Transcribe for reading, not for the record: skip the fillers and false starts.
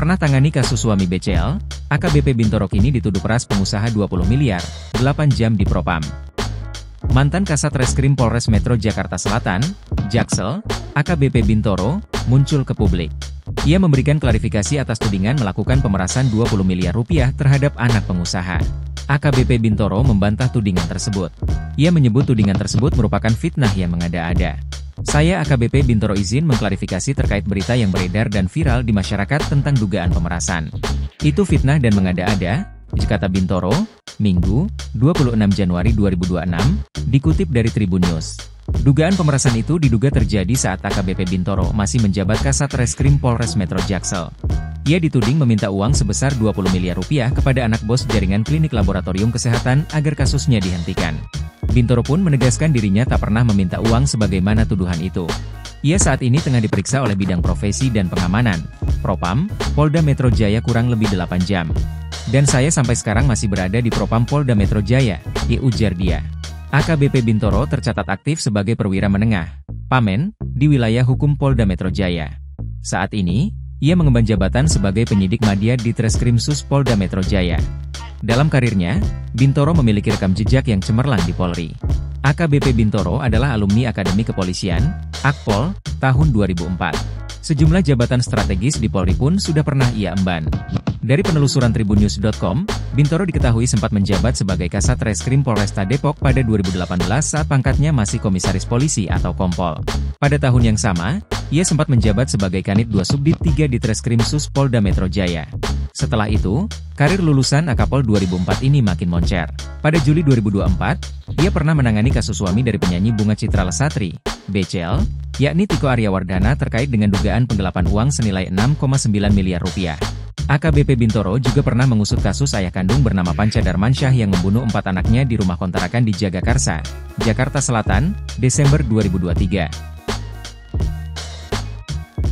pernah tangani kasus suami BCL, AKBP Bintoro kini dituduh peras pengusaha 20 miliar, 8 jam di Propam. Mantan Kasat Reskrim Polres Metro Jakarta Selatan, Jaksel, AKBP Bintoro, muncul ke publik. Ia memberikan klarifikasi atas tudingan melakukan pemerasan 20 miliar rupiah terhadap anak pengusaha. AKBP Bintoro membantah tudingan tersebut. Ia menyebut tudingan tersebut merupakan fitnah yang mengada-ada. Saya AKBP Bintoro izin mengklarifikasi terkait berita yang beredar dan viral di masyarakat tentang dugaan pemerasan. Itu fitnah dan mengada-ada, kata Bintoro, Minggu, 26 Januari 2026, dikutip dari Tribun News. Dugaan pemerasan itu diduga terjadi saat AKBP Bintoro masih menjabat Kasat Reskrim Polres Metro Jaksel. Ia dituding meminta uang sebesar 20 miliar rupiah kepada anak bos jaringan klinik laboratorium kesehatan agar kasusnya dihentikan. Bintoro pun menegaskan dirinya tak pernah meminta uang sebagaimana tuduhan itu. Ia saat ini tengah diperiksa oleh bidang profesi dan pengamanan, Propam, Polda Metro Jaya kurang lebih 8 jam. Dan saya sampai sekarang masih berada di Propam Polda Metro Jaya, ujar dia. AKBP Bintoro tercatat aktif sebagai perwira menengah, Pamen, di wilayah hukum Polda Metro Jaya. Saat ini, ia mengemban jabatan sebagai penyidik madya di Treskrimsus Polda Metro Jaya. Dalam karirnya, Bintoro memiliki rekam jejak yang cemerlang di Polri. AKBP Bintoro adalah alumni Akademi Kepolisian, Akpol, tahun 2004. Sejumlah jabatan strategis di Polri pun sudah pernah ia emban. Dari penelusuran tribunnews.com, Bintoro diketahui sempat menjabat sebagai Kasat Reskrim Polresta Depok pada 2018 saat pangkatnya masih Komisaris Polisi atau Kompol. Pada tahun yang sama, ia sempat menjabat sebagai Kanit 2 Subdit 3 di Treskrimsus Polda Metro Jaya. Setelah itu, karir lulusan Akapol 2004 ini makin moncer. Pada Juli 2024, ia pernah menangani kasus suami dari penyanyi Bunga Citra Lestari, BCL, yakni Tiko Aryawardana terkait dengan dugaan penggelapan uang senilai 6,9 miliar rupiah. AKBP Bintoro juga pernah mengusut kasus ayah kandung bernama Panca Darmansyah yang membunuh 4 anaknya di rumah kontrakan di Jagakarsa, Jakarta Selatan, Desember 2023.